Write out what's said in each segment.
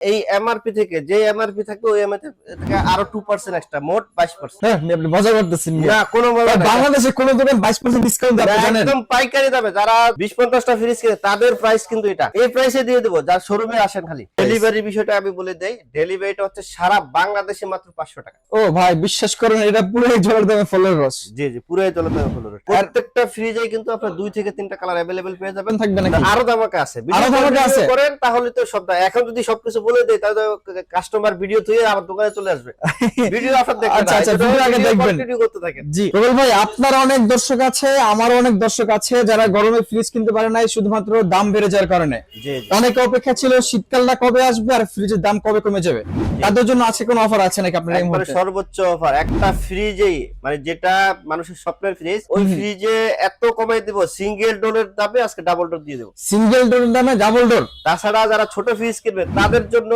এই এমআরপি থেকে যে এমআরপি থাকবে ওই এমআরপি থেকে আরো 2% এক্সট্রা, মোট 22%। হ্যাঁ আপনি মজা করতেছেন না কোনো মজা না। বাংলাদেশে কোন দোকান 22% ডিসকাউন্ট দেয় আপনি জানেন? একদম পাইকারি দামে যারা 20-50টা ফ্রিজ কিনে তাদের প্রাইস কিন্তু এটা, এই প্রাইসে দিয়ে দেবো যার শোরুমে আসেন। খালি ডেলিভারি বিষয়টা আমি বলে দেই, ডেলিভারিটা হচ্ছে সারা বাংলাদেশে মাত্র 500 টাকা। ও ভাই বিশ্বাস করেন এটা পুরোই জলের দামে ফলের রস। জি জি, পুরোই চলে দামে ফলের রস। প্রত্যেকটা ফ্রিজে কিন্তু আপনারা 2 থেকে 3টা কালার अवेलेबल পেয়ে যাবেন। থাকবে নাকি? আরো ধামাকা আছে, আরো ধামাকা আছে করেন তাহলে তো সব। এখন যদি সবকিছু বলে দেই তাহলে কাস্টমার ভিডিও তুই আমার দোকানে চলে আসবে। ভিডিও আপনারা দেখবেন। আচ্ছা আচ্ছা, ভিডিও আগে দেখবেন, কন্টিনিউ করতে থাকেন। জি রুবেল ভাই, আপনার অনেক দর্শক আছে, আমারও অনেক দর্শক আছে যারা গরমে ফ্রিজ কিনতে পারে নাই শুধুমাত্র দাম বেড়ে যাওয়ার কারণে। অনেকে অপেক্ষা ছিল শীতকালটা কবে আসবে আর ফ্রিজের দাম কবে কমে যাবে। তাদের জন্য আছে কোন অফার আছে নাকি আপনার এই একবারে মুহূর্তে? সর্বোচ্চ অফার, একটা ফ্রিজেই মানে যেটা মানুষের স্বপ্নের ফ্রিজ, ওই ফ্রিজে এত কমাই দিব, সিঙ্গেল ডোরের দামে আজকে ডাবল ডোর দিয়ে দেবো। সিঙ্গেল ডোরের দামে ডাবল ডোর। তাছাড়া যারা ছোট ফ্রিজ কিনবে তাদের জন্য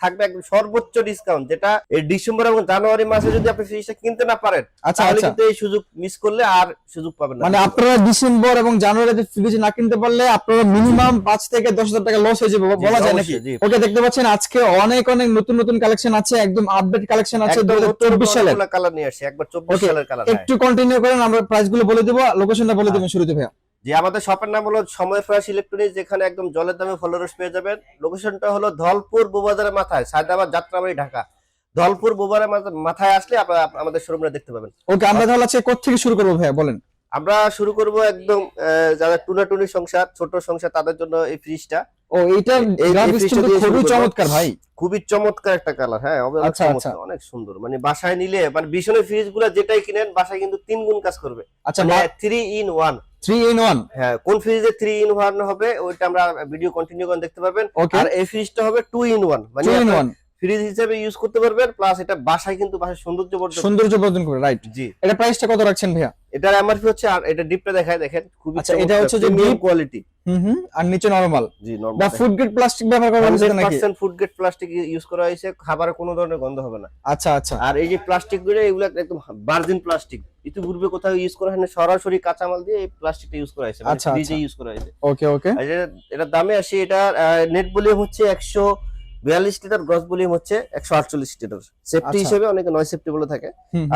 থাকবে একদম সর্বোচ্চ ডিসকাউন্ট, যেটা এই ডিসেম্বর এবং জানুয়ারি মাসে যদি আপনি ফ্রিজটা কিনতে না পারেন তাহলে কিন্তু এই সুযোগ মিস করলে আর সুযোগ পাবেন না। মানে আপনারা ডিসেম্বর এবং জানুয়ারিতে ফ্রিজ না কিনতে পারলে আপনারা মিনিমাম 5 থেকে 10,000 টাকা লস হয়ে যাবে বলা যায় নাকি? ওকে, দেখতে পাচ্ছেন আজকে অনেক অনেক নতুন নতুন কালেকশন আছে, একদম আপডেট কালেকশন আছে 2024 সালের কালার নিয়ে আসছে, একবার 24 সালের কালার। একটু কন্টিনিউ করেন, আমরা প্রাইস গুলো বলে দেব, লোকেশনটা বলে দেবেন শুরুতে ভাইয়া। যে আমাদের শপের নাম হলো সময় ফ্রেশ ইলেকট্রনিক্স, যেখানে একদম জলের দামে ফলরস পেয়ে যাবেন। লোকেশনটা হলো ধলপুর বোবাজারের মাথায়, সায়দাবাদ যাত্রাবাড়ি ঢাকা। ধলপুর বোবাজারের মাথায় আসলে আমাদের শোরুমটা দেখতে পাবেন। ওকে, আমরা তাহলে আজকে কোথা থেকে শুরু করব ভাইয়া বলেন? আমরা শুরু করব একদম যারা টুনাটুনি সংসার, ছোট সংসার তাদের জন্য এই ফ্রিজটা। ও এইটা খুবই চমৎকার ভাই, খুবই চমৎকার একটা কালার। হ্যাঁ অনেক সুন্দর, মানে বাসায় নিলে মানে বিশনের ফ্রিজ গুলা যেটাই কিনেন বাসায় কিন্তু 3 গুণ কাজ করবে। আচ্ছা, 3 in 1। 3 in 1। হ্যাঁ, কোন ফ্রিজে 3 in 1 হবে ওইটা আমরা ভিডিও কন্টিনিউ করে দেখতে পারবেন। আর এই ফ্রিজটা হবে 2 in 1, মানে ফ্রিজ হিসেবে ইউজ করতে পারবেন, প্লাস এটা বাসায় কিন্তু বাসায় সৌন্দর্য বর্ধন করে। রাইট, জি। এটা প্রাইসটা কত রাখছেন ভাইয়া? এটার এমআরপি হচ্ছে, আর এটা ডিপটা দেখায় দেখেন, খুবই আচ্ছা, এটা হচ্ছে যে ডিপ কোয়ালিটি। আর নিচে নরমাল। জি, নরমাল। বা ফুড গ্রেড প্লাস্টিক ব্যবহার করা হয়েছে নাকি? 100% ফুড গ্রেড প্লাস্টিক ইউজ করা হয়েছে, খাবারে কোনো ধরনের গন্ধ হবে না। আচ্ছা আচ্ছা। আর এই যে প্লাস্টিক গুলো এগুলো একদম ভার্জিন প্লাস্টিক, ইতিপূর্বে কোথাও ইউজ করা হয়নি, সরাসরি কাঁচামাল দিয়ে এই প্লাস্টিকটা ইউজ করা হয়েছে, মানে ফ্রিজে ইউজ করা হয়েছে। ওকে ওকে। এটা দামে আসে, এটা নেট ভলিউম হচ্ছে 142 লিটার, গ্রস ভলিউম হচ্ছে 148 লিটার। সেফটি হিসেবে অনেকে নয় সেফটি বলে থাকে,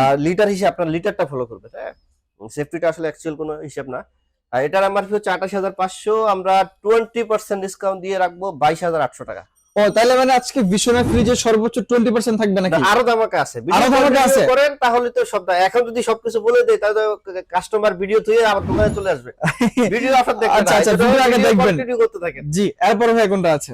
আর লিটার হিসেবে আপনার লিটারটা ফলো করবে। হ্যাঁ, সেফটিটা আসলে অ্যাকচুয়াল কোনো হিসাব না। আর এটার এমআরপি হচ্ছে 28,500, আমরা 20% ডিসকাউন্ট দিয়ে রাখবো 22,800 টাকা। ও তাহলে মানে আজকে বিশ্বনাথ ফ্রিজে সর্বোচ্চ 20% থাকবে নাকি? আরো ধামাকা আছে, আরো ধামাকা আছে করেন তাহলে তো সব। এখন যদি সবকিছু বলে দেই তাহলে কাস্টমার ভিডিও তুই আমার দোকানে চলে আসবে। ভিডিও আপনারা দেখবেন। আচ্ছা আচ্ছা, ভিডিও আগে দেখবেন, কন্টিনিউ করতে থাকেন। জি। এরপর ভাই কোনটা আছে?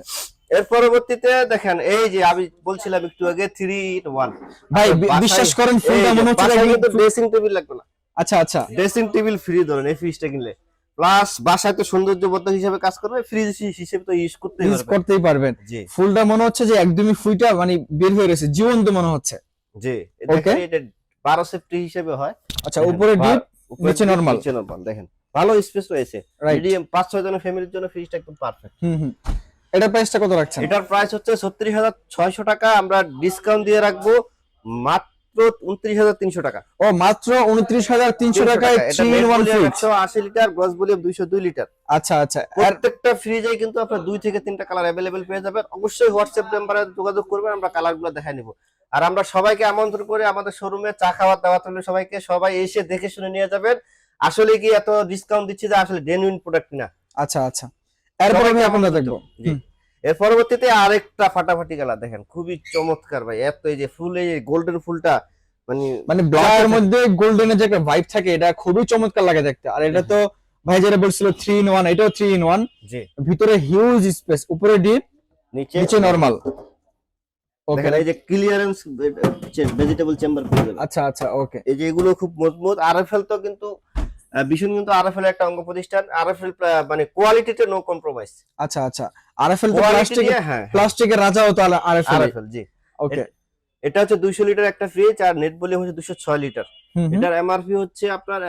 এর পরবর্তীতে দেখেন, এই যে আমি বলছিলাম একটু আগে 3 in 1। ভাই বিশ্বাস করেন ফুলটা মনে হচ্ছে কিন্তু ড্রেসিং টেবিল লাগবে না। আচ্ছা আচ্ছা, ড্রেসিং টেবিল ফ্রি ধরেন এই ফ্রিজটা কিনলে, প্লাস বাসায় তো সৌন্দর্যবর্ধক হিসেবে কাজ করবে, ফ্রিজ হিসেবে তো ইউজ করতেই পারবেন। জি, ফুলটা মনে হচ্ছে যে একদমই ফুইটা মানে বের হয়ে গেছে, জীবন্ত মনে হচ্ছে। জি, ওকে। এটা 12 সেফটি হিসেবে হয়। আচ্ছা, উপরে ডিপ, নিচে নরমাল। দেখেন ভালো স্পেস রয়েছে, মিডিয়াম 5-6 জনের ফ্যামিলির জন্য ফ্রিজটা একদম পারফেক্ট। এটার প্রাইসটা কত রাখছেন? এটার প্রাইস হচ্ছে 36,600 টাকা, আমরা ডিসকাউন্ট দিয়ে রাখবো মাত্র 29,300 টাকা। ও মাত্র 29,300 টাকায় 3 in 1 fridge, 180 litre, gross volume 202 litre. আচ্ছা আচ্ছা। প্রত্যেকটা ফ্রিজে কিন্তু আপনারা 2 থেকে 3টা কালার अवेलेबल পেয়ে যাবেন। অবশ্যই হোয়াটসঅ্যাপ নাম্বারে যোগাযোগ করবেন, আমরা কালারগুলো দেখাই নিব। আর আমরা সবাইকে আমন্ত্রণ করে আমাদের শোরুমে চা খাওয়ার দাওয়াত হলে সবাই এসে দেখে শুনে নিয়ে যাবেন। আসলে কি এত ডিসকাউন্ট দিচ্ছি যে আসলে জেনুইন প্রোডাক্ট না। আচ্ছা আচ্ছা। এরপরে আমি আপনাদের দেখব। জি, এর পরবর্তীতে আরেকটা ফাটাফাটি কালার দেখেন, খুবই চমৎকার ভাই। এত এই যে ফুল, এই গোল্ডেন ফুলটা মানে ব্ল্যাকের মধ্যে গোল্ডেনের যে একটা ভাইব থাকে, এটা খুবই চমৎকার লাগে দেখতে। আর এটা তো ভাই যেটা বলছিল 3 in 1, এটাও 3 in 1। জি, ভিতরে হিউজ স্পেস, উপরে ডিপ, নিচে নরমাল। ওকে, এই যে ক্লিয়ারেন্স ভেজিটেবল চেম্বার পেয়ে যাবেন। আচ্ছা আচ্ছা, ওকে। এই যে এগুলো খুব মজবুত। আরএফএল তো কিন্তু ভীষণ, কিন্তু আরএফএল একটা অঙ্গ প্রতিষ্ঠান। আরএফএল মানে কোয়ালিটিতে নো কম্প্রোমাইজ। আচ্ছা আচ্ছা, আরএফএল তো প্লাস্টিকের রাজা হতো আরএফএল। জি, ওকে। এটা হচ্ছে 200 লিটার একটা ফ্রিজ, আর নেট ভলিউম হচ্ছে 206 লিটার। এটার এমআরপি হচ্ছে আপনার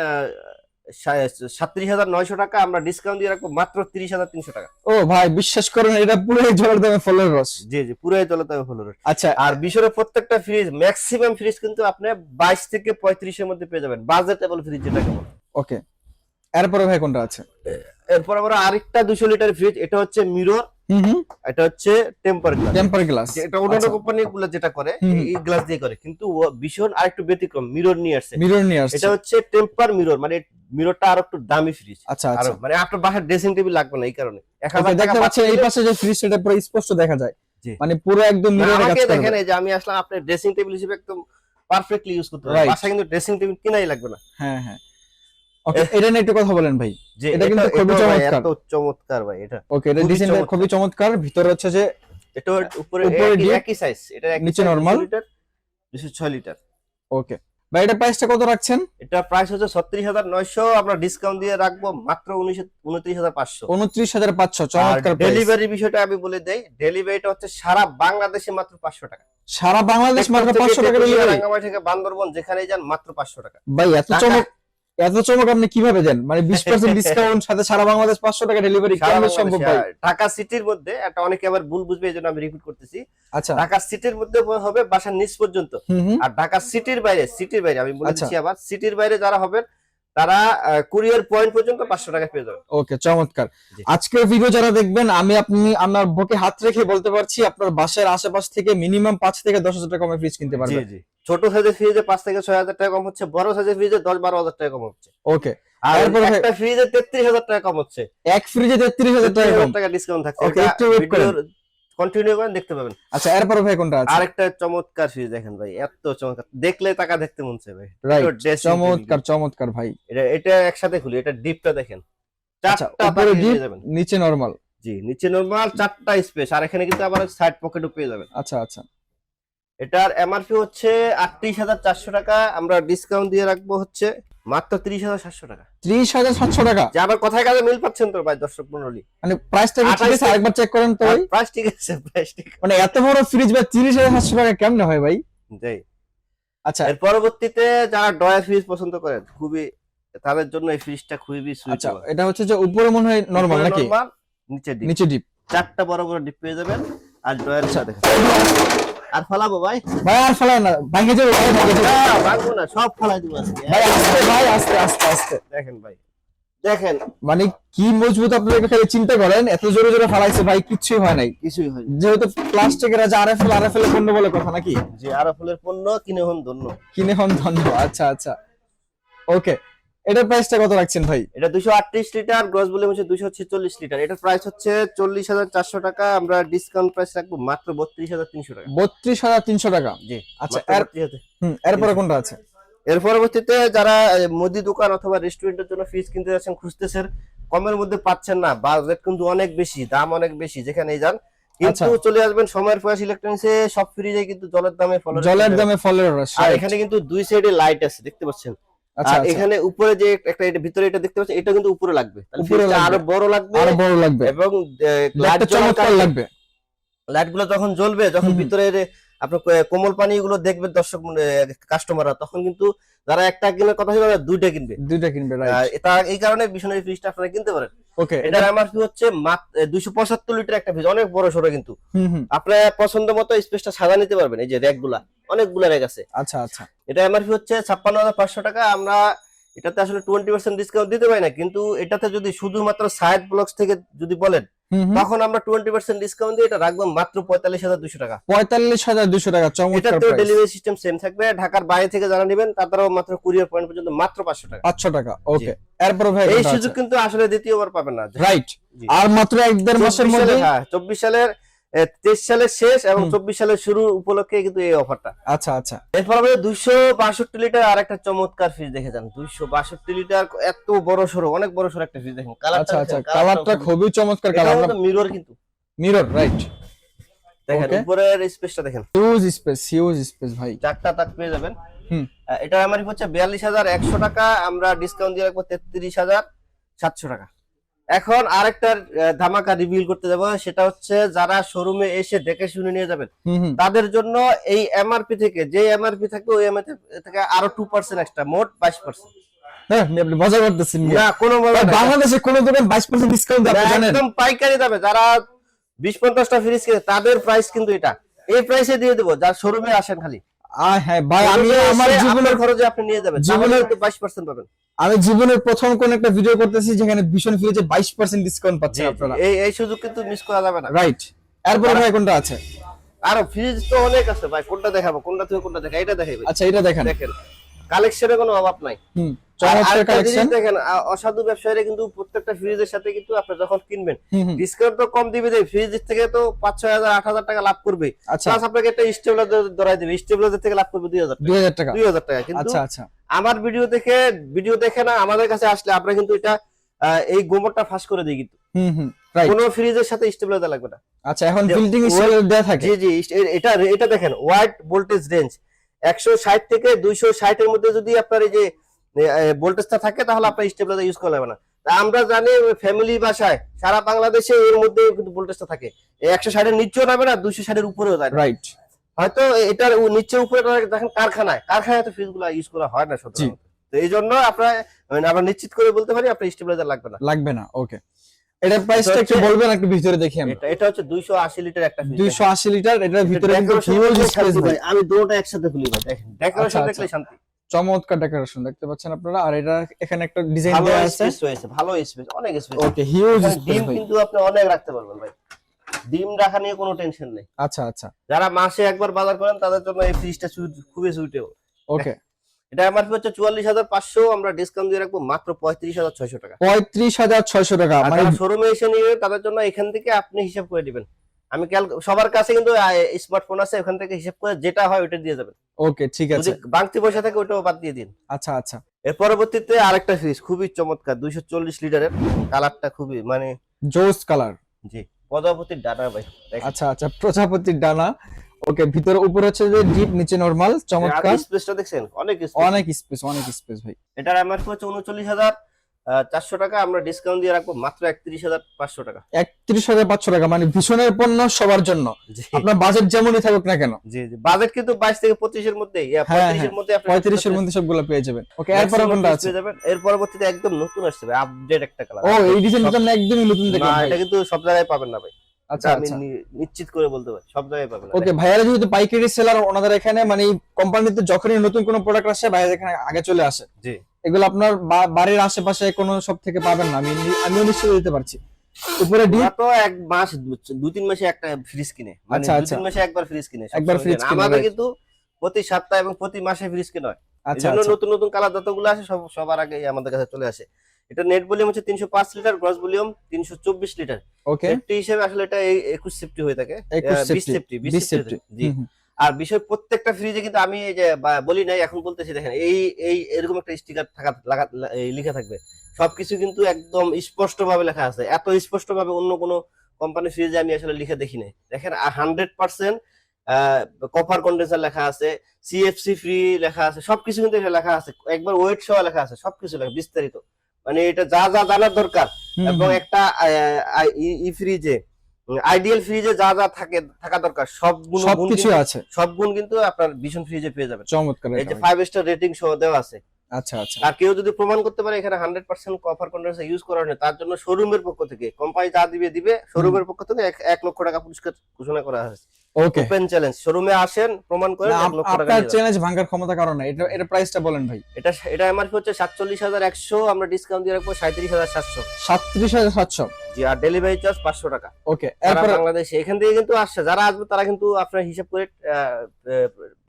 37,900 টাকা, আমরা ডিসকাউন্ট দিয়ে রাখবো মাত্র 30,300 টাকা। ও ভাই বিশ্বাস করেন এটা পুরোই জলের দামে ফলের রস। জি জি, পুরোই জলের দামে ফলের রস। আচ্ছা, আর বিশ্বরের প্রত্যেকটা ফ্রিজ, ম্যাক্সিমাম ফ্রিজ কিন্তু আপনি 22 থেকে 35 এর মধ্যে পেয়ে যাবেন, বাজেটেবল ফ্রিজ যেটাকে বলে। ওকে। এরপরে ভাই কোনটা আছে? এরপর আমরা আরেকটা 200 লিটার ফ্রিজ, এটা হচ্ছে মিরর। হুম হুম এটা হচ্ছে টেম্পার গ্লাস। Temper glass. এটা অন্যান্য কোম্পানি গুলো যেটা করে এই গ্লাস দিয়ে করে, কিন্তু ও ভীষণ আরেকটু ব্যতিক্রম, মিরর নিয়ে আসছে। মিরর নিয়ে আসছে। এটা হচ্ছে টেম্পার মিরর, মানে মিররটা আরো একটু দামি ফ্রিজ। আচ্ছা আর আচ্ছা, মানে আপনার বাসার ড্রেসিং টেবিল লাগবে না এই কারণে। 1000 টাকা দেখতে পাচ্ছেন এই পাশে যে ফ্রিজ, সেটা পুরো স্পষ্ট দেখা যায়, জি। মানে পুরো একদম মিররে কাজ আমাকে করে। দেখেন এই যে আমি আসলাম, আপনি ড্রেসিং টেবিল হিসেবে একদম পারফেক্টলি ইউজ করতে পারবেন। Right. বাসায় কিন্তু ড্রেসিং টেবিল কিনাই লাগবে না। হ্যাঁ হ্যাঁ, ওকে, এটা নিয়ে একটু কথা বলেন ভাই। যে এটা কিন্তু খুবই চমৎকার। এত চমৎকার ভাই এটা। ওকে, এটা খুবই ডিজাইনটা চমৎকার। খুবই চমৎকার। ভিতরে হচ্ছে যে এটা উপরে উপরে deep, একই সাইজ, এটা একই নিচে size, normal। 200 litre 206 litre. Okay ভাই, এটা প্রাইসটা কত রাখছেন? এটা প্রাইস হচ্ছে 36,900, আমরা ডিসকাউন্ট দিয়ে রাখবো মাত্র 29,500। 29,500, চমৎকার প্রাইস। ডেলিভারি বিষয়টা আমি বলে দেই, ডেলিভারিটা হচ্ছে সারা বাংলাদেশে মাত্র 500 টাকা। সারা বাংলাদেশ মাত্র 500 টাকা ডেলিভারি। রাঙ্গামাটি থেকে বান্দরবন যেখানেই যান মাত্র 500 টাকা। ভাই এত চমক, এত চমক আপনি কিভাবে দেন? মানে 20% ডিসকাউন্ট সাথে সারা বাংলাদেশ 500 টাকা ডেলিভারি সারা কেমন সম্ভব ভাই? বাংলাদেশে, ঢাকা সিটির মধ্যে, এটা অনেকে আবার ভুল বুঝবে এজন্য আমি রিপিট করতেছি। আচ্ছা, ঢাকা সিটির মধ্যে হবে বাসার নিচ পর্যন্ত, হুম হুম, আর ঢাকা সিটির বাইরে আমি বলে আচ্ছা। দিচ্ছি আবার, সিটির বাইরে যারা হবেন তারা কুরিয়ার পয়েন্ট পর্যন্ত 500 টাকা পেয়ে যাবেন। ওকে, চমৎকার। জি। আজকের ভিডিও যারা দেখবেন, আপনি আমার বুকে হাত রেখে বলতে পারছি আপনার বাসার আশেপাশ থেকে মিনিমাম 5 থেকে 10,000 টাকা কমে ফ্রিজ কিনতে জি পারবেন। জি, ছোট সাইজের ফ্রিজে 5 থেকে 6,000 টাকা কম হচ্ছে, বড় সাইজের ফ্রিজে 10-12,000 টাকা কম হচ্ছে। ওকে, আর এরপরে ভাই- একটা ফ্রিজে 33,000 টাকা কম হচ্ছে, এক ফ্রিজে 33,000 টাকা কম। 33,000 টাকা ডিসকাউন্ট থাকছে। Okay, একটু wait করেন। কন্টিনিউ করেন, দেখতে পাবেন। আচ্ছা, এরপরে ভাই কোনটা আছে? আরেকটা চমৎকার ফ্রিজ দেখেন ভাই, এত চমৎকার, দেখলে টাকা দেখতে মন চায় ভাই। রাইট, এটা dressing চমৎকার table। চমৎকার ভাই। এটা একসাথে খুলি, এটা ডিপটা দেখেন, আচ্ছা, চারটা উপরে পাকিয়ে ডিপ, পেয়ে যাবেন। নিচে নরমাল। জি, নিচে নরমাল, চারটা স্পেস, আর এখানে কিন্তু আবার সাইড পকেটও পেয়ে যাবেন। আচ্ছা আচ্ছা, এটার এমআরপি হচ্ছে 38,400 টাকা, আমরা ডিসকাউন্ট দিয়ে রাখবো হচ্ছে মাত্র 30,700 টাকা। 30,700 টাকা। যে আমার কথায় কাজে মিল পাচ্ছেন তো ভাই দর্শক মণ্ডলী? মানে প্রাইসটা কি ঠিক 28 আছে? আরেকবার চেক করেন তো ভাই। প্রাইস ঠিক আছে, প্রাইস ঠিক মানে এত বড় ফ্রিজ ভাই 30,700 টাকা কেমনে হয় ভাই? জি। আচ্ছা এর পরবর্তীতে যারা ডয়ার ফ্রিজ পছন্দ করেন, খুবই তাদের জন্য এই ফ্রিজটা খুবই আচ্ছা, সুইটেবল। এটা হচ্ছে যে উপরে মনে হয় নরমাল নাকি? নরমাল, নিচে ডিপ, নিচে ডিপ। চারটা বড় বড় ডিপ পেয়ে যাবেন। আর ডয়ার দেখেন, আর ফলাবো ভাই? ভাই আর ফেলায় না, ভাঙে যাবে ভাই, ভাঙে যাবে। না, ভাঙবো না, সব ফলাই দিব আজকে। ভাই আস্তে, ভাই আস্তে আস্তে আস্তে। দেখেন ভাই, দেখেন মানে কি মজবুত, আপনারা খালি চিন্তা করেন, এত জোরে জোরে ফালাইছে ভাই, কিচ্ছুই হয় নাই। কিছুই হয়নি। যেহেতু প্লাস্টিকের আছে, আরএফএল এর পণ্য বলে কথা নাকি? যে আরো ফুলের পণ্য কিনে হন ধন্য। কিনে হন ধন্য। আচ্ছা আচ্ছা, ওকে, এটার প্রাইসটা কত রাখছেন ভাই? এটা 238 লিটার, গ্রস ভলিউম হচ্ছে 246 লিটার। এটার প্রাইস হচ্ছে 40,400 টাকা, আমরা ডিসকাউন্ট প্রাইস রাখবো মাত্র 32,300 টাকা। 32,300 টাকা। জি, আচ্ছা, মাত্র 32,000। এরপরে কোনটা আছে? এর পরবর্তীতে যারা মুদি দোকান অথবা রেস্টুরেন্টের জন্য ফ্রিজ কিনতে যাচ্ছেন, খুঁজতেছেন, কমের মধ্যে পাচ্ছেন না, বাজেট কিন্তু অনেক বেশি, দাম অনেক বেশি, যেখানেই যান কিন্তু চলে আসবেন সময়ের প্রয়াস ইলেকট্রনিক্সে। সব ফ্রিজে কিন্তু জলের দামে ফলের রস। আর এখানে কিন্তু দুই সাইডে লাইট আছে, দেখতে পাচ্ছেন। আচ্ছা, আর এখানে উপরে যে একটা এটা ভিতরে এটা দেখতে পাচ্ছেন, এটা কিন্তু উপরে লাগবে, তাহলে উপরে ফ্রিজটা লাগবে। আরো বড় লাগবে, আরো বড় লাগবে এবং লাইট দেখতে চমৎকার লাগবে। লাইট গুলো যখন জ্বলবে, যখন ভিতরে আপনার কোমল পানি গুলো দেখবে দর্শক কাস্টমাররা, তখন কিন্তু যারা একটা কেনার কথা ছিল দুইটা কিনবে, রাইট। এটা এই কারণে বিশনারি ফ্রিজটা আপনারা কিনতে পারেন। ওকে, এটার এমআরপি হচ্ছে 275 লিটার একটা ফ্রিজ, অনেক বড় সড়ো, কিন্তু আপনার পছন্দ মতো স্পেসটা সাজা নিতে পারবেন। এই যে র‍্যাক গুলা, অনেকগুলা র‍্যাক আছে। আচ্ছা আচ্ছা, এটা এমআরপি হচ্ছে 56,500 টাকা, আমরা এটাতে আসলে 20% ডিসকাউন্ট দিতে পারি না, কিন্তু এটাতে যদি শুধুমাত্র সাইড ব্লকস থেকে যদি বলেন, তখন আমরা 20% ডিসকাউন্ট দিয়ে এটা রাখবো মাত্র 45,200 টাকা। 45,200 টাকা, চমৎকার এটাতে প্রাইস। ডেলিভারি সিস্টেম সেম থাকবে, ঢাকার বাইরে থেকে যারা নেবেন তারাও মাত্র কুরিয়ার পয়েন্ট পর্যন্ত মাত্র 500 টাকা। 500 টাকা, ওকে। এরপর ভাই এই সুযোগ কিন্তু আসলে দ্বিতীয়বার পাবেন না, রাইট। জি। আর মাত্র 1-1.5 মাসের মধ্যে, 24 সালের 23 সালের শেষ এবং 24 সালের শুরু উপলক্ষে কিন্তু এই অফারটা। আচ্ছা আচ্ছা, এরপর আমরা 262 লিটার আর একটা চমৎকার ফ্রিজ দেখে যান। 262 লিটার, এত বড় সরো, অনেক বড় সরো একটা ফ্রিজ দেখেন। আচ্ছা আচ্ছা, কালারটা খুবই চমৎকার কালার। মিরর কিন্তু মিরর, রাইট। দেখেন উপরের স্পেসটা দেখেন, হিউজ স্পেস ভাই, চারটা তাক পেয়ে যাবেন। এটা আমার হচ্ছে 42,100 টাকা, আমরা ডিসকাউন্ট দিয়ে রাখবো 33,700 টাকা। এখন আরেকটা ধামাকা রিভিল করতে যাবো, সেটা হচ্ছে যারা শোরুমে এসে দেখে শুনে নিয়ে যাবেন, তাদের জন্য এই এমআরপি থেকে যে এমআরপি থাকবে ওই এমআরপি থেকে আরো 2% এক্সট্রা, মোট 22%। হ্যাঁ, আপনি মজা করতেছেন না, কোনো মজা না। বাংলাদেশে কোন দোকান 22% ডিসকাউন্ট দেয় আপনি জানেন? একদম পাইকারি দামে, যারা 20-50টা ফ্রিজ কিনে তাদের প্রাইস কিন্তু এটা, এই প্রাইসে দিয়ে দেবো, যার শোরুমে আসেন খালি। হ্যাঁ ভাই, আমি আমার জীবনের খরচে আপনি নিয়ে যাবেন, জীবনের 22% পাবেন। আমি জীবনের প্রথম কোন একটা ভিডিও করতেছি যেখানে ভীষণ ফ্রিজে 22% ডিসকাউন্ট পাচ্ছেন আপনারা। এই সুযোগ কিন্তু মিস করা যাবে না। রাইট। এরপরে ভাই কোনটা আছে? আরো ফ্রিজ তো অনেক আছে ভাই, কোনটা দেখাবো, কোনটা থেকে কোনটা দেখা, এটা দেখাই ভাই। আচ্ছা, এটা দেখেন। দেখেন কালেকশনের কোনো অভাব নাই। চমৎকার কালেকশন। দেখেন অসাধু ব্যবসায়ীরা কিন্তু প্রত্যেকটা ফ্রিজের সাথে কিন্তু আপনি যখন কিনবেন ডিসকাউন্ট তো কম দিবে, যে ফ্রিজ থেকে তো 5-6,000 8,000 টাকা লাভ করবে, প্লাস আপনাকে একটা স্টেবিলাইজার ধরাই দিবে, স্টেবিলাইজার থেকে লাভ করবে 2,000 টাকা। 2,000 টাকা। কিন্তু আচ্ছা আচ্ছা, আমার ভিডিও দেখে না আমাদের কাছে আসলে আমরা কিন্তু এটা এই গোমরটা ফাঁস করে দিই কিন্তু। রাইট। কোনো ফ্রিজের সাথে স্টেবিলাইজার লাগবে না। আচ্ছা, এখন বিল্ডিং স্টেবিলাইজার দেয়া থাকে। জি এটা দেখেন ওয়াইড ভোল্টেজ রেঞ্জ 160 থেকে 260 এর মধ্যে যদি আপনার এই যে ভোল্টেজটা থাকে তাহলে আপনার স্টেবিলাইজার ইউজ করা যাবে না। তা আমরা জানি ফ্যামিলি বাসায় সারা বাংলাদেশে এর মধ্যে কিন্তু ভোল্টেজটা থাকে, 160 এর নিচেও যাবে না, 260 এর উপরেও যায় না। রাইট। হয়তো এটার নিচে উপরে দেখেন কারখানায় তো ফ্রিজগুলো ইউজ করা হয় না সাধারণত। তো এই জন্য আমরা নিশ্চিত করে বলতে পারি আপনার স্টেবিলাইজার লাগবে না। ওকে, এটার প্রাইসটা একটু বলবেন, একটু ভিতরে দেখি আমরা। এটা হচ্ছে 280 লিটার একটা ফ্রিজ। 280 লিটার, এটার ভিতরে কিন্তু হিউজ স্পেস ভাই। আমি দুটোটা একসাথে খুলি ভাই, দেখেন ডেকোরেশন দেখলে শান্তি। চমৎকার ডেকোরেশন দেখতে পাচ্ছেন আপনারা। আর এটা এখানে একটা ডিজাইন দেওয়া আছে, ভালো স্পেস, অনেক স্পেস। ওকে, হিউজ স্পেস ডিম ভাই। কিন্তু আপনি অনেক রাখতে পারবেন ভাই, ডিম রাখা নিয়ে কোনো টেনশন নেই। আচ্ছা আচ্ছা, যারা মাসে একবার বাজার করেন তাদের জন্য এই ফ্রিজটা খুবই সুইটেবল। ওকে, এটা এমআরপি হচ্ছে 44,500, আমরা ডিসকাউন্ট দিয়ে রাখবো মাত্র 35,600 টাকা। 35,600 টাকা। মানে শোরুমে এসে নিয়ে তাদের জন্য এখান থেকে আপনি হিসাব করে দিবেন। আমি সবার কাছে কিন্তু স্মার্টফোন আছে, ওখান থেকে হিসাব করে যেটা হয় ওটা দিয়ে যাবেন। ওকে, ঠিক আছে। যদি বাড়তি পয়সা থাকে ওটাও বাদ দিয়ে দিন। আচ্ছা আচ্ছা। এর পরবর্তীতে আরেকটা ফ্রিজ খুবই চমৎকার, 240 লিটারের, কালারটা খুবই মানে জোস কালার। জি, প্রজাপতির ডানা ভাই। আচ্ছা আচ্ছা, প্রজাপতির ডানা। ওকে, ভিতরে উপরে হচ্ছে যে ডিপ, নিচে নরমাল। চমৎকার। স্পেসটা দেখছেন, অনেক স্পেস ভাই। এটার এমআরপি হচ্ছে 39,400 টাকা, আমরা ডিসকাউন্ট দিয়ে রাখবো মাত্র 31,500 টাকা। 31,500 টাকা, মানে ভীষণের পণ্য সবার জন্য, আপনার বাজেট যেমনই থাকুক না কেন। জি বাজেট কিন্তু 22 থেকে 25 এর মধ্যে, 35 এর মধ্যে, 35 এর মধ্যে সবগুলো পেয়ে যাবেন। ওকে, এরপর কোনটা আছে? এর পরবর্তীতে একদম নতুন আসছে ভাই, আপডেট একটা কালার। ও, এই ডিজাইনটা তো একদমই নতুন দেখলাম ভাই। এটা কিন্তু সব জায়গায় পাবেন না ভাই। আচ্ছা আমি আচ্ছা, নিশ্চিত করে বলতে পারি সব জায়গায় পাবেন না। ওকে, ভাইয়ারা যেহেতু পাইকারি সেলার, ওনাদের এখানে মানে কোম্পানিতে যখনই নতুন কোনো প্রোডাক্ট আসে ভাইয়া এখানে আগে চলে আসে। জি, এগুলো আপনার বাড়ির আশেপাশে কোনো সব থেকে পাবেন না, আমিও নিশ্চয়ই দিতে পারছি। উপরে ডিপ তো এক মাস 2-3 মাসে একটা ফ্রিজ কিনে, মানে আচ্ছা আচ্ছা, 2-3 মাসে একবার ফ্রিজ কিনে, একবার ফ্রিজ কিনে। আমাদের কিন্তু প্রতি সপ্তাহে এবং প্রতি মাসে ফ্রিজ কিনা হয়। আচ্ছা এজন্য আচ্ছা, নতুন নতুন কালার যতগুলো আসে সবার আগে আমাদের কাছে চলে আসে। এটা নেট ভলিউম হচ্ছে 305 লিটার, গ্রস ভলিউম 324 লিটার। ওকে, সেফটি হিসেবে আসলে এটা 21 সেফটি হয়ে থাকে, 20 20 সেফটি। জি, আর বিষয় প্রত্যেকটা ফ্রিজে কিন্তু আমি এই যে বলি নাই, এখন বলতেছি, দেখেন এই এরকম একটা স্টিকার লিখা থাকবে, সবকিছু কিন্তু একদম স্পষ্ট ভাবে লেখা আছে। এত স্পষ্ট ভাবে অন্য কোনো কোম্পানি ফ্রিজে আমি আসলে লিখে দেখি নাই। দেখেন 100% কপার কন্ডেন্সার লেখা আছে, সিএফসি ফ্রি লেখা আছে, সবকিছু কিন্তু এখানে লেখা আছে, একবার ওয়েট সহ লেখা আছে, সবকিছু লেখা বিস্তারিত, মানে এটা যা যা জানার দরকার। এবং একটা ফ্রিজে, আইডিয়াল ফ্রিজে যা যা থাকা দরকার সবকিছু আছে, সব গুণ কিন্তু আপনার ভীষণ ফ্রিজে পেয়ে যাবেন। চমৎকার। এই যে 5 স্টার রেটিং সহ দেওয়া আছে। আচ্ছা আচ্ছা, আর কেউ যদি প্রমাণ করতে পারে এখানে 100% কপার কন্ডেন্সার ইউজ করা হয়, তার জন্য শোরুমের পক্ষ থেকে, কোম্পানি যা দিবে শোরুমের পক্ষ থেকে 1 লক্ষ টাকা পুরস্কার ঘোষণা করা হয়েছে। ওকে, ওপেন চ্যালেঞ্জ, শোরুমে আসেন, প্রমাণ করেন, 1 লক্ষ টাকা। আপনার চ্যালেঞ্জ ভাঙার ক্ষমতা কারণ না। এর প্রাইসটা বলেন ভাই। এটা এমআরপি হচ্ছে 47,100, আমরা ডিসকাউন্ট দিয়ে রাখবো 37,700। 37,700। জি, আর ডেলিভারি চার্জ 500 টাকা। ওকে, সারা এরপর বাংলাদেশে এখান থেকে কিন্তু আসছে, যারা আসবে তারা কিন্তু আপনার হিসাব করে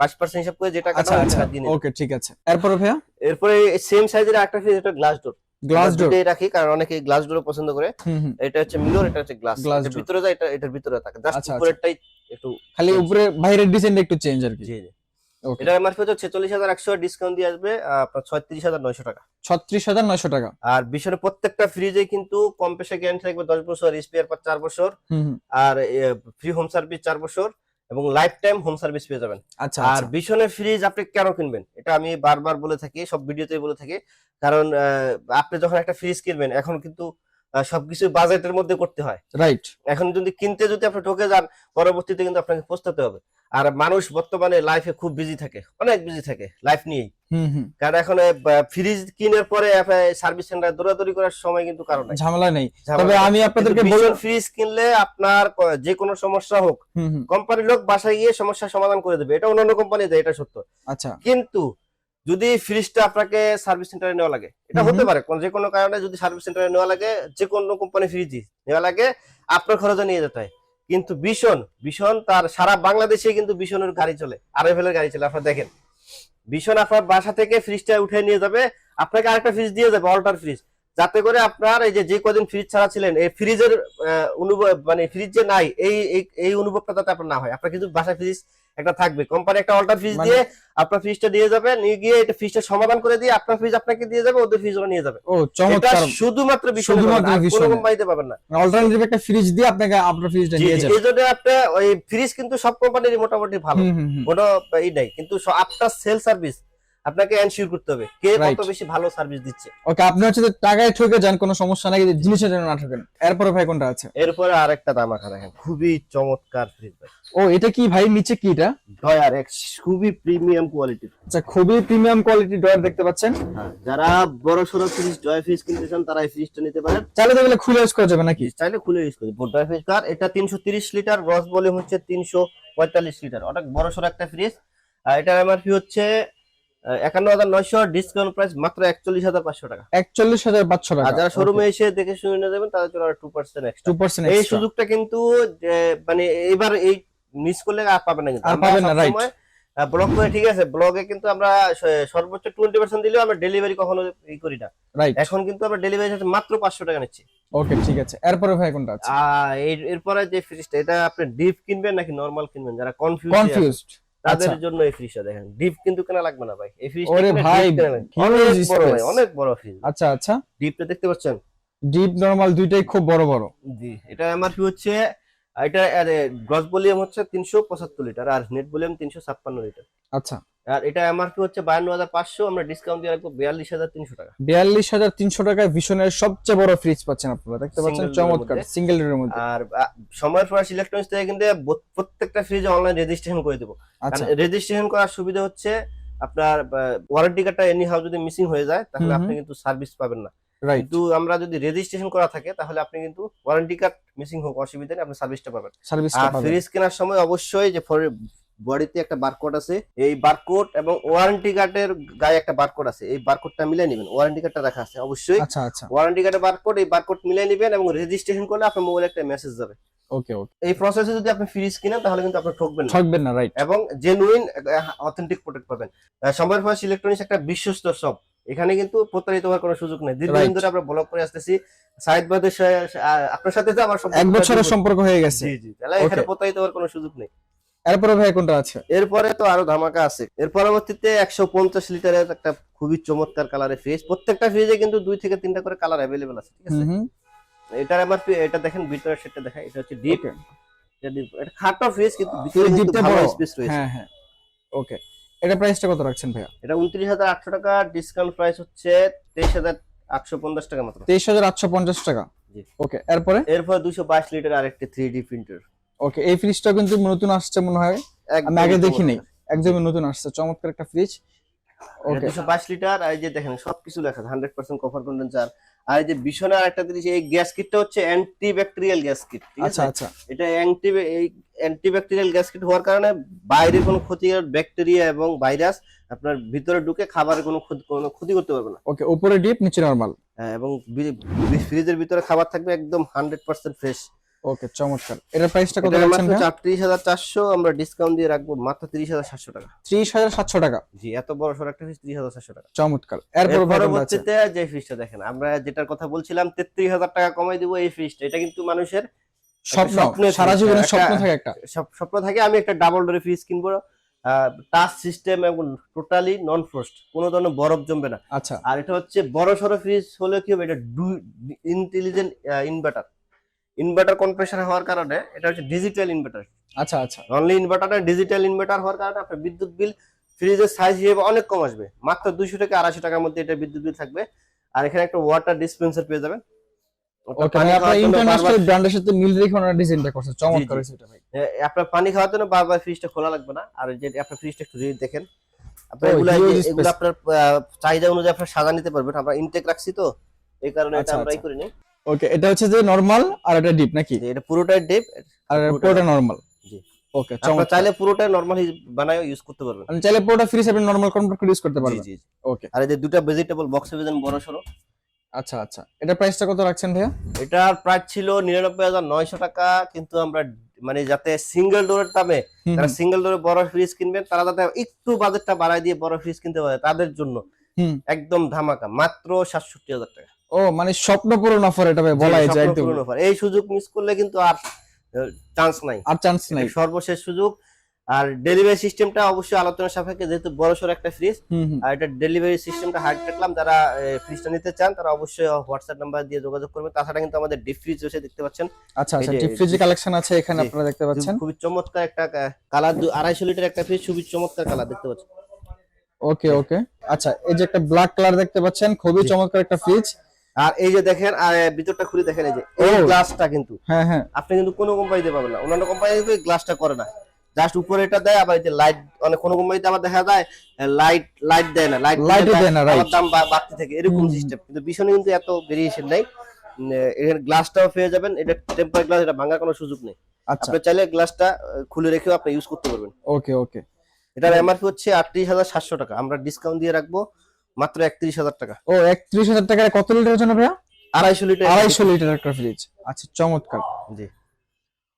5% হিসাব করে যেটা আচ্ছা আচ্ছা, ওকে, ঠিক আছে। এরপর ভাইয়া, এরপরে সেম সাইজের একটা ফ্রিজ, এটা গ্লাস ডোর। গ্লাস ডোর রাখি কারণ অনেকে গ্লাস ডোর পছন্দ করে। এটা হচ্ছে মিরর, এটা হচ্ছে গ্লাস। এর ভিতরে যায়, এটার ভিতরে থাকে, জাস্ট উপরেরটাই একটু খালি উপরে, বাইরের ডিজাইনটা একটু চেঞ্জ আর কি। জি জি, এটা এমআরপি হচ্ছে 46,100, ডিসকাউন্ট দিয়ে আসবে আপনার 36,900 টাকা। 36,900 টাকা। আর বিশনে প্রত্যেকটা ফ্রিজে কিন্তু কম্প্রেসার গ্যারান্টি থাকবে 10 বছর, স্পেয়ার পার্ট 4 বছর, আর ফ্রি হোম সার্ভিস 4 বছর, এবং লাইফ টাইম হোম সার্ভিস পেয়ে যাবেন। আচ্ছা, আর বিশনের ফ্রিজ আপনি কেন কিনবেন, এটা আমি বারবার বলে থাকি, সব ভিডিওতেই বলে থাকি, কারণ আপনি যখন একটা ফ্রিজ কিনবেন, এখন কিন্তু সবকিছু বাজেটের মধ্যে করতে হয়। রাইট। এখন যদি কিনতে যদি আপনি ঠকে যান, পরবর্তীতে কিন্তু আপনাকে পস্তাতে হবে। আর মানুষ বর্তমানে লাইফে খুব বিজি থাকে, অনেক বিজি থাকে লাইফ নিয়েই। কারণ এখন ফ্রিজ কিনার পরে সার্ভিস সেন্টার দৌড়াদৌড়ি করার সময় কিন্তু কারণ নাই, ঝামেলা নেই। ঝামেলা তবে নেই। আমি আপনাদেরকে কিন্তু বলবো, ভীষণ ফ্রিজ কিনলে আপনার যে কোনো সমস্যা হোক, কোম্পানির লোক বাসায় গিয়ে সমস্যার সমাধান করে দেবে, এটা অন্যান্য কোম্পানি দেয়, এটা সত্য। আচ্ছা, কিন্তু যদি ফ্রিজটা আপনাকে সার্ভিস সেন্টারে নেওয়া লাগে, এটা হতে পারে যে কোনো কারণে যদি সার্ভিস সেন্টারে নেওয়া লাগে, যে কোনো কোম্পানি ফ্রিজ নেওয়া লাগে, আপনার খরচে নিয়ে যেতে হয়। কিন্তু ভীষণ তার সারা বাংলাদেশে কিন্তু ভীষণের গাড়ি চলে, আরএফএল এর গাড়ি চলে। আপনারা দেখেন, ভীষণ আপনার বাসা থেকে ফ্রিজটা উঠে নিয়ে যাবে, আপনাকে আরেকটা ফ্রিজ দিয়ে যাবে, অল্টার ফ্রিজ, যাতে করে আপনার এই যে কদিন ফ্রিজ ছাড়া ছিলেন, এই ফ্রিজের অনুভব, মানে ফ্রিজ যে নাই এই অনুভবটা যাতে আপনার না হয়। আপনার কিন্তু বাসায় ফ্রিজ একটা থাকবে, কোম্পানি একটা অল্টার ফ্রিজ দিয়ে আপনার ফ্রিজটা দিয়ে যাবে, নিয়ে গিয়ে এটা ফ্রিজটা সমাধান করে দিয়ে আপনার ফ্রিজ আপনাকে দিয়ে যাবে, ওদের ফ্রিজ ওরা নিয়ে যাবে। ও চমৎকার। শুধুমাত্র কোনো কোম্পানিতে পাবেন না। অল্টারনেটিভ একটা ফ্রিজ দিয়ে আপনাকে আপনার ফ্রিজটা নিয়ে যাবে। এই জন্য আপনি ওই ফ্রিজ কিন্তু সব কোম্পানিরই মোটামুটি ভালো, কোনো এই নাই, কিন্তু আপনার সেল সার্ভিস আপনাকে এনশিওর করতে হবে কে কত বেশি ভালো সার্ভিস দিচ্ছে। ওকে, আপনি হচ্ছে টাকায় ঠকে যান, কোনো সমস্যা নাই, জিনিসের জন্য না ঠকেন। এরপরে ভাই কোনটা আছে? এরপরে আরেকটা দামাকা দেখেন, খুবই চমৎকার ফ্রিজ ভাই। ও এটা কি ভাই, নিচে কি এটা? ডয়ার এক্স, খুবই প্রিমিয়াম কোয়ালিটির। আচ্ছা, খুবই প্রিমিয়াম কোয়ালিটির ডয়ার দেখতে পাচ্ছেন। যারা বড় সরো ফ্রিজ, ডয়ার ফ্রিজ কিনতে চান, তারা এই ফ্রিজটা নিতে পারেন। চাইলে তো খুলে ইউজ করা যাবে নাকি? চাইলে খুলে ইউজ করতে। ডয়ার ফ্রিজ কার, এটা 330 লিটার, গ্রস ভলিউম হচ্ছে 345 লিটার, অনেক বড় সরো একটা ফ্রিজ। আর এটার এমআরপি হচ্ছে 51,900, ডিসকাউন্ট প্রাইস মাত্র 41,500 টাকা। 41,500 টাকা। আর যারা শোরুমে এসে দেখে শুনে নিয়ে যাবেন, তাদের জন্য 2% এক্সট্রা। 2% এই সুযোগটা কিন্তু মানে এবার এই মিস করলে আর পাবেন না, কিন্তু আর পাবেন না। রাইট, ব্লগ করে, ঠিক আছে, ব্লগে কিন্তু আমরা সর্বোচ্চ 20% দিলেও আমরা ডেলিভারি কখনো ই করি না। রাইট, এখন কিন্তু আমরা ডেলিভারি মাত্র 500 টাকা নিচ্ছি। ওকে, ঠিক আছে। এরপরে ভাই কোনটা আছে? এরপরে যে ফ্রিজটা, এটা আপনি ডিপ কিনবেন নাকি নরমাল কিনবেন, যারা কনফিউজড তাদের জন্য এই ফ্রিজটা দেখেন। ডিপ কিন্তু কেনা লাগবে না ভাই, এই ফ্রিজটা ওরে ভাই অনেক বড় ফ্রিজ। আচ্ছা আচ্ছা, ডিপটা দেখতে পাচ্ছেন? ডিপ নরমাল দুইটাই খুব বড় বড়। জি, এটা এমআরপি হচ্ছে, এটা গ্রস ভলিউম হচ্ছে 375 লিটার, আর নেট ভলিউম 356 লিটার। আচ্ছা, আর এটা এমআরপি হচ্ছে 52,500, আমরা ডিসকাউন্ট দিয়ে রাখবো 42,300 টাকা। 42,300 টাকায় ভীষণের সবচেয়ে বড় ফ্রিজ পাচ্ছেন আপনারা, দেখতে পাচ্ছেন, চমৎকার, সিঙ্গেল ডোরের মধ্যে। আর সময়ের পর ইলেকট্রনিক্স থেকে কিন্তু প্রত্যেকটা ফ্রিজে অনলাইন রেজিস্ট্রেশন করে দেবো। আচ্ছা, রেজিস্ট্রেশন করার সুবিধা হচ্ছে আপনার ওয়ারেন্টি কার্ডটা এনি হাউ যদি মিসিং হয়ে যায়, তাহলে আপনি কিন্তু সার্ভিস পাবেন না। কিন্তু আমরা যদি রেজিস্ট্রেশন করা থাকে, তাহলে আপনি কিন্তু ওয়ারেন্টি কার্ড মিসিং হোক অসুবিধা নেই, আপনি সার্ভিসটা পাবেন। আর ফ্রিজ কেনার সময় অবশ্যই যে বডিতে একটা বারকোড আছে, এই বারকোড এবং ওয়ারেন্টি কার্ডের গায়ে একটা বারকোড আছে, এই বারকোডটা মিলিয়ে নেবেন। ওয়ারেন্টি কার্ডটা রাখা আছে অবশ্যই। আচ্ছা আচ্ছা, ওয়ারেন্টি কার্ডের বারকোড, এই বারকোড মিলিয়ে নেবেন এবং রেজিস্ট্রেশন করলে আপনার মোবাইলে একটা মেসেজ যাবে। ওকে ওকে, এই প্রসেসে যদি আপনি ফ্রিজ কিনেন, তাহলে কিন্তু আপনি ঠকবেন না। রাইট, এবং জেনুইন অথেন্টিক প্রোডাক্ট পাবেন। সময়ের পর ইলেকট্রনিক্স একটা বিশ্বস্ত শপ, এখানে কিন্তু প্রতারিত হওয়ার কোনো সুযোগ নেই। দীর্ঘদিন ধরে আমরা ব্লগ করে আসতেছি, সাইদ ভাইদের আপনার সাথে তো আমার 1 বছরের সম্পর্ক হয়ে গেছে। জি জি, তাহলে এখানে প্রতারিত হওয়ার কোনো সুযোগ নেই। এরপরে ভাই কোনটা আছে? এরপরে তো আরো ধামাকা আছে। এর পরবর্তীতে 150 লিটারের একটা খুবই চমৎকার কালারের ফ্রিজ। প্রত্যেকটা ফ্রিজে কিন্তু 2 থেকে 3টা করে কালার अवेलेबल আছে, ঠিক আছে? এটার এমআরপি, এটা দেখেন ভিতরে সেটটা দেখা, এটা হচ্ছে ডিপ। এটা খাটো ফ্রিজ, কিন্তু ভিতরে কিন্তু ভালো স্পেস রয়েছে। হ্যাঁ হ্যাঁ, ওকে। এটা প্রাইসটা কত রাখছেন ভাইয়া? এটা 29,800 টাকা, ডিসকাউন্ট প্রাইস হচ্ছে 23,850 টাকা মাত্র। 23,850 টাকা। জি, ওকে। এরপর 222 লিটার আরেকটি 3D প্রিন্টার। ওকে, এই ফ্রিজটা কিন্তু নতুন আসছে মনে হয়, আমি আগে দেখিনি, একদমই নতুন আসছে, চমৎকার একটা ফ্রিজ। ওকে, 222 লিটার। আর এই যে দেখেন সবকিছু লেখা 100% কভার কন্ডেন্সার। আর এই যে ভীষণ আরেকটা জিনিস, এই গ্যাস কিটটা হচ্ছে অ্যান্টিব্যাকটেরিয়াল গ্যাস কিট, ঠিক আছে? আচ্ছা আচ্ছা, এটা অ্যান্টিব্যাকটেরিয়াল গ্যাস কিট হওয়ার কারণে বাইরের কোনো ক্ষতিকর ব্যাকটেরিয়া এবং ভাইরাস আপনার ভিতরে ঢুকে খাবারের কোনো ক্ষতি করতে পারবে না। ওকে, উপরে ডিপ নিচে নরমাল। হ্যাঁ, এবং ফ্রিজের ভিতরে খাবার থাকবে একদম 100% ফ্রেশ। ওকে, চমৎকার। এটার প্রাইসটা কত রাখছেন ভাই? 38,400, আমরা ডিসকাউন্ট দিয়ে রাখবো মাত্র 30,700 টাকা। 30,700 টাকা। জি, এত বড় সর একটা ফ্রিজ 30,700 টাকা। চমৎকার। এরপর পরবর্তীতে যে ফ্রিজটা দেখেন, আমরা যেটার কথা বলছিলাম 33,000 টাকা কমাই দিব, এই ফ্রিজটা, এটা কিন্তু মানুষের স্বপ্ন, সারা জীবনের স্বপ্ন থাকে, একটা স্বপ্ন থাকে, আমি একটা ডাবল ডোরের ফ্রিজ কিনবো, টাচ সিস্টেম এবং টোটালি নন ফ্রস্ট, কোনো ধরনের বরফ জমবে না। আচ্ছা, আর এটা হচ্ছে বড় সরো ফ্রিজ হলে কি হবে, এটা ইন্টেলিজেন্ট ইনভার্টার কম্প্রেসার হওয়ার কারণে এটা হচ্ছে ডিজিটাল ইনভার্টার। আচ্ছা আচ্ছা, অনলি ইনভার্টার, ডিজিটাল ইনভার্টার হওয়ার কারণে আপনার বিদ্যুৎ বিল ফ্রিজের সাইজ হিসেবে অনেক কম আসবে, মাত্র 200 থেকে 250 টাকার মধ্যে এটা বিদ্যুৎ বিল থাকবে। আর এখানে একটা ওয়াটার ডিসপেন্সার পেয়ে যাবেন, ওকে ভাই, আপনারা ইন্টারন্যাশনাল ব্র্যান্ডের সাথে মিল রেখে ওনারা ডিজাইনটা করছেন, চমৎকার হয়েছে এটা ভাই। আপনার পানি খাওয়ার জন্য বারবার ফ্রিজটা খোলা লাগবে না। আর যে আপনার ফ্রিজটা একটু দেখেন, আপনার ও, এগুলো huge এগুলো space। আপনার চাহিদা অনুযায়ী আপনার সাজা নিতে পারবেন। আমরা ইনটেক রাখছি তো, এই কারণে এটা আচ্ছা, আমরা আচ্ছা। করি নি। ওকে, এটা হচ্ছে যে নরমাল আর এটা ডিপ নাকি? যে এটা পুরোটাই ডিপ আর পুরোটা নরমাল। জি। ওকে, আপনারা চমৎকার। চাইলে পুরোটাই নরমাল বানায় ইউজ করতে পারবেন। আপনি চাইলে পুরোটা ফ্রিজ আপনি নরমাল কনভার্ট করে ইউজ করতে জি পারবেন। জি। ওকে, আর এই যে দুটো ভেজিটেবল বক্সে ভেজেন বড় সরো, আচ্ছা আচ্ছা। এটা প্রাইসটা কত রাখছেন ভাইয়া? এটার প্রাইস ছিল 99,900 টাকা, কিন্তু আমরা মানে যাতে সিঙ্গেল ডোরের দামে, হুম, যারা হুম, সিঙ্গেল ডোরে বড় ফ্রিজ কিনবেন তারা যাতে একটু বাজেটটা বাড়ায় দিয়ে বড় ফ্রিজ কিনতে পারে, তাদের জন্য হুম। একদম ধামাকা মাত্র 67,000 টাকা। ও মানে স্বপ্ন পূরণ অফার এটা ভাই, বলাই যায় একদম। সম্পূর্ণ offer। এই সুযোগ মিস করলে কিন্তু আর চান্স নাই, আর চান্স নাই। এটা সর্বশেষ সুযোগ। আর ডেলিভারি সিস্টেমটা অবশ্যই আলোচনা সাপেক্ষে, যেহেতু বড়সড় একটা ফ্রিজ। হুম, হুম। আর এটা ডেলিভারি সিস্টেমটা হাইড রাখলাম, যারা ফ্রিজটা নিতে চান তারা অবশ্যই হোয়াটসঅ্যাপ নাম্বার দিয়ে যোগাযোগ করবেন। তাছাড়া কিন্তু আমাদের ডিপ ফ্রিজ রয়েছে, দেখতে পাচ্ছেন। আচ্ছা আচ্ছা, এই যে ডিপ ফ্রিজ কালেকশন আছে এখানে জি, আপনারা দেখতে পাচ্ছেন। খুবই চমৎকার একটা কালার, 250 লিটার একটা ফ্রিজ, খুবই চমৎকার কালার দেখতে পাচ্ছেন। ওকে ওকে, আচ্ছা, এই যে একটা ব্ল্যাক কালার দেখতে পাচ্ছেন, খুবই চমৎকার একটা ফ্রিজ। আর এই যে দেখেন, আর ভিতরটা খুলে দেখেন, এই যে এই ও। গ্লাসটা কিন্তু হ্যাঁ হ্যাঁ। আপনি কিন্তু কোনো কোম্পানিতে পাবেন না। অন্যান্য কোম্পানি কিন্তু এই গ্লাসটা করে না, জাস্ট উপরে এটা দেয়। আবার এই যে লাইট, অনেক কোনো কোম্পানিতে আবার দেখা যায় লাইট দেয় না, Light ও দেয় না, right। দাম বাড়তি থাকে, এরকম সিস্টেম। কিন্তু ভীষণই কিন্তু এত ভেরিয়েশন নাই। এখানে গ্লাসটাও পেয়ে যাবেন, এটা টেম্পার গ্লাস, এটা ভাঙার কোনো সুযোগ নেই। আচ্ছা, আপনি চাইলে গ্লাসটা খুলে রেখেও আপনি ইউজ করতে পারবেন। ওকে ওকে। এটার এমআরপি হচ্ছে 38,700 টাকা, আমরা ডিসকাউন্ট দিয়ে রাখবো মাত্র 31,000 টাকা। ও, 31,000 টাকায় কত লিটারের জন্য ভাইয়া? 250 লিটার। 250 লিটার একটা ফ্রিজ। আচ্ছা, চমৎকার। জি।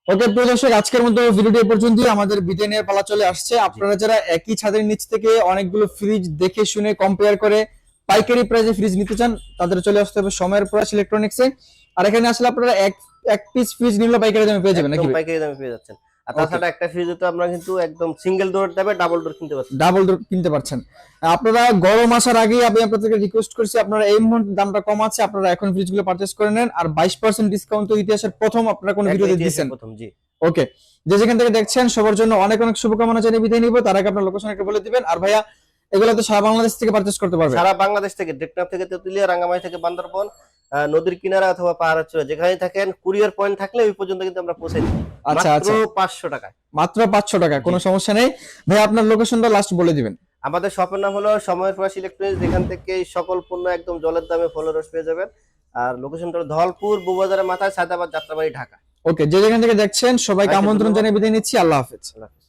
ওকে প্রিয় দর্শক, আজকের মতো ভিডিওটি এ পর্যন্তই। আমাদের বিদায় নেওয়ার পালা চলে আসছে। আপনারা যারা একই ছাদের নিচ থেকে অনেকগুলো ফ্রিজ দেখে শুনে কম্পেয়ার করে পাইকারি প্রাইসে ফ্রিজ নিতে চান, তাদের চলে আসতে হবে সময়ের প্রয়াস ইলেকট্রনিক্সে। আর এখানে আসলে আপনারা এক পিস ফ্রিজ নিলে পাইকারি দামে পেয়ে যাবেন নাকি? একদম পাইকারি দামে পেয়ে যাচ্ছেন। আর তাছাড়া একটা ফ্রিজে তো আমরা কিন্তু একদম সিঙ্গেল ডোর দামে ডাবল ডোর কিনতে পারছি। ডাবল ডোর কিনতে পারছেন। আপনারা গরম আসার আগেই আমি আপনাদেরকে রিকোয়েস্ট করছি, আপনারা এই মুহূর্তে দামটা কম আছে, আপনারা এখন ফ্রিজগুলো পারচেজ করে নেন। আর 22% ডিসকাউন্ট তো ইতিহাসের প্রথম আপনারা কোন ভিডিওতে দিয়েছেন। প্রথম, জি। ওকে, যে যেখান থেকে দেখছেন সবার জন্য অনেক অনেক শুভকামনা জানিয়ে বিদায় নিব। তার আগে আপনার লোকেশন একটা বলে দিবেন। আর ভাইয়া, এগুলো তো সারা বাংলাদেশ থেকে পারচেজ করতে পারবে? সারা বাংলাদেশ থেকে, টেকনাফ থেকে তেতুলিয়া, রাঙ্গামাটি থেকে বান্দরবন, নদীর কিনারা অথবা পাহাড়ের চূড়া, যেখানেই থাকেন কুরিয়ার পয়েন্ট থাকলে ওই পর্যন্ত কিন্তু আমরা পৌঁছে দিই আচ্ছা মাত্র আচ্ছা, 500 টাকায়। মাত্র 500 টাকা, কোনো সমস্যা নেই। ভাই আপনার লোকেশনটা লাস্ট বলে দিবেন। আমাদের শপের নাম হলো সময়ের প্রয়াস ইলেকট্রনিক্স, যেখান থেকে এই সকল পণ্য একদম জলের দামে ফলরস পেয়ে যাবেন। আর লোকেশনটা হলো ধলপুর বউবাজারের মাথায়, সায়দাবাদ, যাত্রাবাড়ি, ঢাকা। ওকে, যে যেখান থেকে দেখছেন সবাইকে ভাইকে আমন্ত্রণ ধন্যবাদ। জানিয়ে বিদায় নিচ্ছি। আল্লাহ হাফেজ। আল্লাহ হাফেজ।